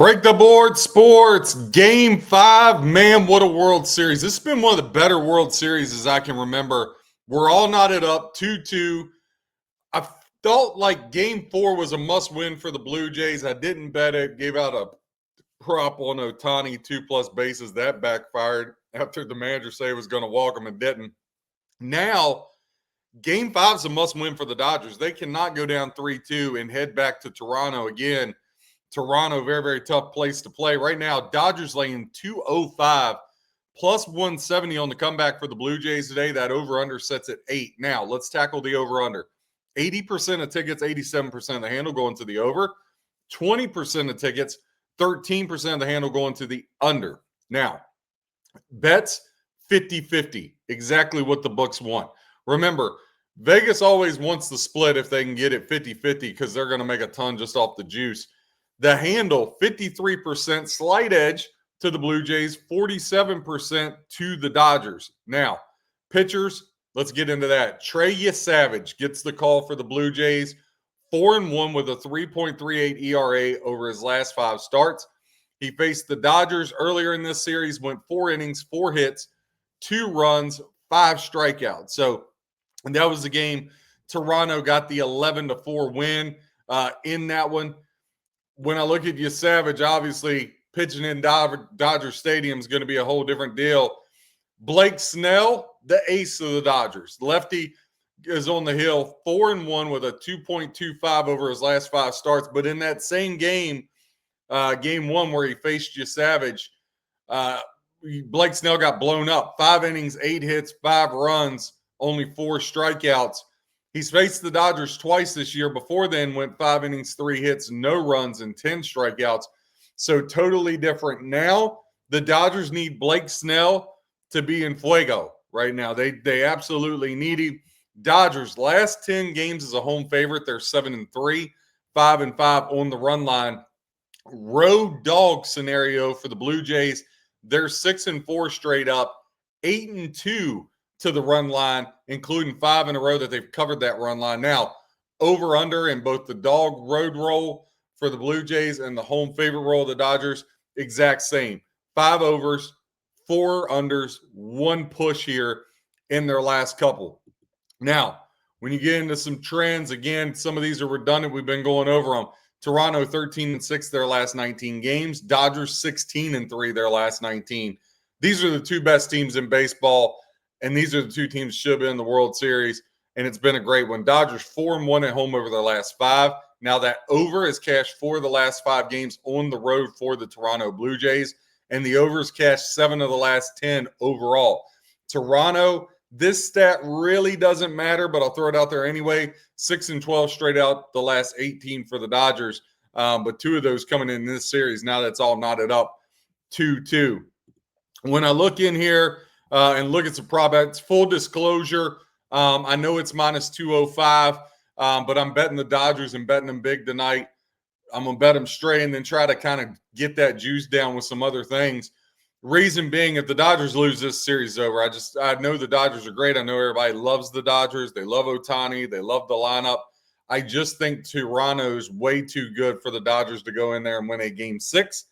Break the board sports game 5. Man, what a World Series. This has been one of the better World Series as I can remember. We're all knotted up 2-2. I felt like game 4 was a must win for the Blue Jays. I didn't bet it, gave out a prop on Ohtani 2+ bases. That backfired after the manager said he was going to walk him and didn't. Now, game 5 is a must win for the Dodgers. They cannot go down 3-2 and head back to Toronto again. Toronto, very, very tough place to play. Right now, Dodgers laying 205 plus 170 on the comeback for the Blue Jays today. That over-under sets at 8. Now, let's tackle the over-under. 80% of tickets, 87% of the handle going to the over. 20% of tickets, 13% of the handle going to the under. Now, bets 50-50, exactly what the books want. Remember, Vegas always wants the split if they can get it 50-50 because they're going to make a ton just off the juice. The handle, 53%, slight edge to the Blue Jays, 47% to the Dodgers. Now, pitchers, let's get into that. Trey Savage gets the call for the Blue Jays, 4-1 with a 3.38 ERA over his last 5 starts. He faced the Dodgers earlier in this series, went 4 innings, 4 hits, 2 runs, 5 strikeouts. So, and that was the game. Toronto got the 11-4 win in that one. When I look at Savage, obviously pitching in Dodger Stadium is going to be a whole different deal. Blake Snell, the ace of the Dodgers. Lefty is on the hill, 4-1 with a 2.25 over his last 5 starts. But in that same game, game 1 where he faced Savage, Blake Snell got blown up. 5 innings, 8 hits, 5 runs, only 4 strikeouts. He's faced the Dodgers twice this year. Before then, went 5 innings, 3 hits, no runs, and 10 strikeouts. So totally different. Now, the Dodgers need Blake Snell to be in fuego right now. They absolutely need him. Dodgers, last 10 games as a home favorite. They're 7-3, 5-5 on the run line. Road dog scenario for the Blue Jays. They're 6-4 straight up, 8-2 to the run line, including 5 in a row that they've covered that run line. Now, over under in both the dog road roll for the Blue Jays and the home favorite roll of the Dodgers, exact same. 5 overs, 4 unders, 1 push here in their last couple. Now, when you get into some trends, again, some of these are redundant. We've been going over them. Toronto 13-6 their last 19 games. Dodgers 16-3 their last 19. These are the 2 best teams in baseball. And these are the 2 teams that should be in the World Series, and it's been a great one. Dodgers 4-1 at home over their last 5. Now that over is cashed 4 of the last 5 games on the road for the Toronto Blue Jays, and the over is cashed 7 of the last 10 overall. Toronto, this stat really doesn't matter, but I'll throw it out there anyway. 6-12 straight out the last 18 for the Dodgers, but 2 of those coming in this series. Now that's all knotted up 2-2. When I look in here, and look at some prop bets. Full disclosure, I know it's minus 205, but I'm betting the Dodgers and betting them big tonight. I'm going to bet them straight and then try to kind of get that juice down with some other things. Reason being, if the Dodgers lose, this series is over. I know the Dodgers are great. I know everybody loves the Dodgers. They love Ohtani. They love the lineup. I just think Toronto's way too good for the Dodgers to go in there and win a game 6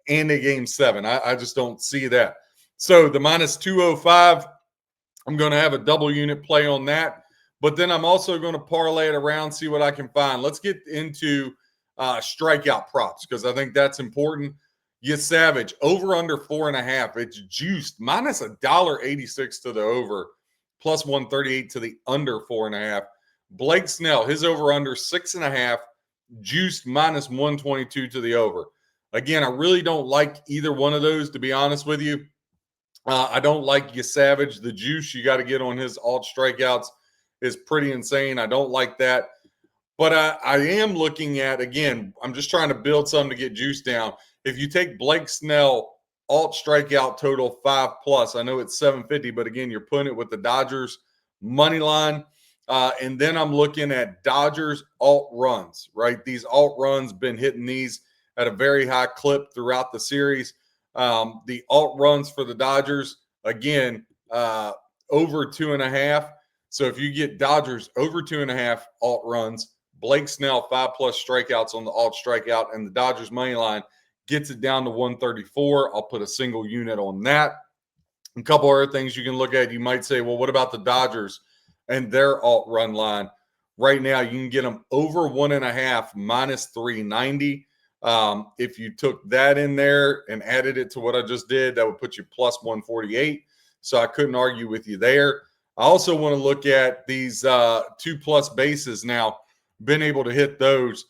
and a game 7. I just don't see that. So the minus 205, I'm going to have a double unit play on that. But then I'm also going to parlay it around, see what I can find. Let's get into strikeout props because I think that's important. Savage, over under 4.5. It's juiced, minus $1.86 to the over, plus 138 to the under 4.5. Blake Snell, his over under 6.5, juiced minus 122 to the over. Again, I really don't like either one of those, to be honest with you. I don't like Savage. The juice you got to get on his alt strikeouts is pretty insane. I don't like that. But I am looking at, again, I'm just trying to build something to get juice down. If you take Blake Snell alt strikeout total 5+, I know it's 750, but again, you're putting it with the Dodgers money line. And then I'm looking at Dodgers alt runs, right? These alt runs been hitting these at a very high clip throughout the series. The alt runs for the Dodgers, again, over 2.5. So if you get Dodgers over 2.5 alt runs, Blake Snell 5+ strikeouts on the alt strikeout, and the Dodgers money line, gets it down to 134. I'll put a single unit on that. A couple other things you can look at. You might say, well, what about the Dodgers and their alt run line? Right now, you can get them over 1.5 minus 390. If you took that in there and added it to what I just did, that would put you plus 148. So I couldn't argue with you there. I also want to look at these 2+ bases now. Been able to hit those.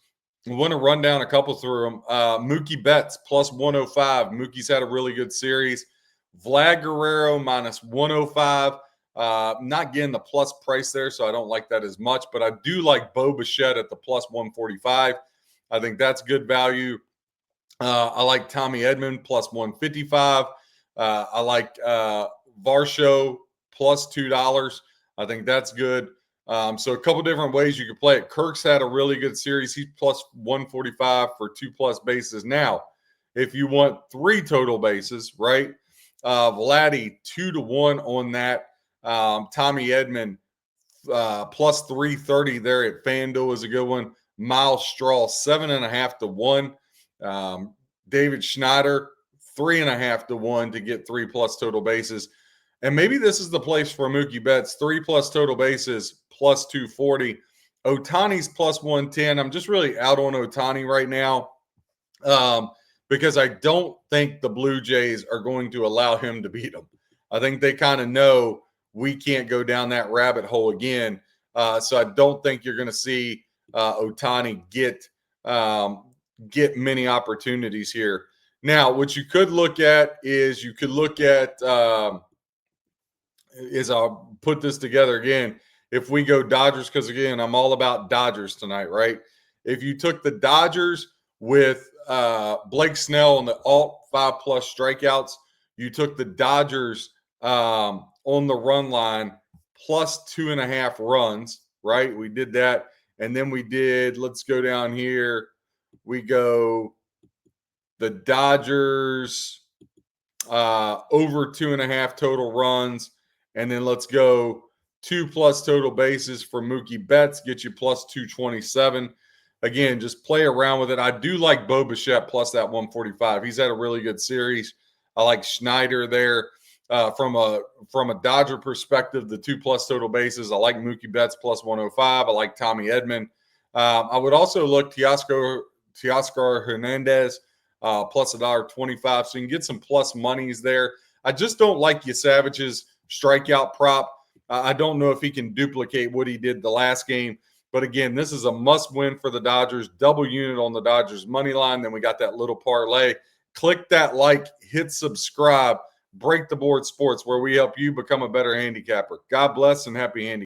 I want to run down a couple through them. Mookie Betts plus 105. Mookie's had a really good series. Vlad Guerrero minus 105. Not getting the plus price there, so I don't like that as much. But I do like Bo Bichette at the plus 145. I think that's good value. I like Tommy Edman plus 155. I like Varsho plus $2. I think that's good. So a couple different ways you could play it. Kirk's had a really good series. He's plus 145 for 2+ bases. Now, if you want 3 total bases, right? Vladdy 2-1 on that. Tommy Edman plus 330 there at FanDuel is a good one. Miles Straw 7.5 to 1. David Schneider 3.5 to 1 to get 3+ total bases. And maybe this is the place for Mookie Betts. 3+ total bases plus 240. Ohtani's plus 110. I'm just really out on Ohtani right now because I don't think the Blue Jays are going to allow him to beat them. I think they kind of know we can't go down that rabbit hole again. So I don't think you're going to see Ohtani get many opportunities here. Now, what you could look at is is I'll put this together again. If we go Dodgers, because again, I'm all about Dodgers tonight, right? If you took the Dodgers with Blake Snell on the alt 5+ strikeouts, you took the Dodgers on the run line plus 2.5 runs, right? We did that. And then we did, let's go down here. We go the Dodgers over 2.5 total runs. And then let's go 2+ total bases for Mookie Betts, get you plus 227. Again, just play around with it. I do like Bo Bichette plus that 145. He's had a really good series. I like Schneider there. From a Dodger perspective, the 2+ total bases, I like Mookie Betts plus 105. I like Tommy Edman. I would also look Teoscar Hernandez plus $1.25. So you can get some plus monies there. I just don't like Savage's strikeout prop. I don't know if he can duplicate what he did the last game. But again, this is a must-win for the Dodgers. Double unit on the Dodgers money line. Then we got that little parlay. Click that like, hit subscribe. Break the Board Sports, where we help you become a better handicapper. God bless and happy handicapping.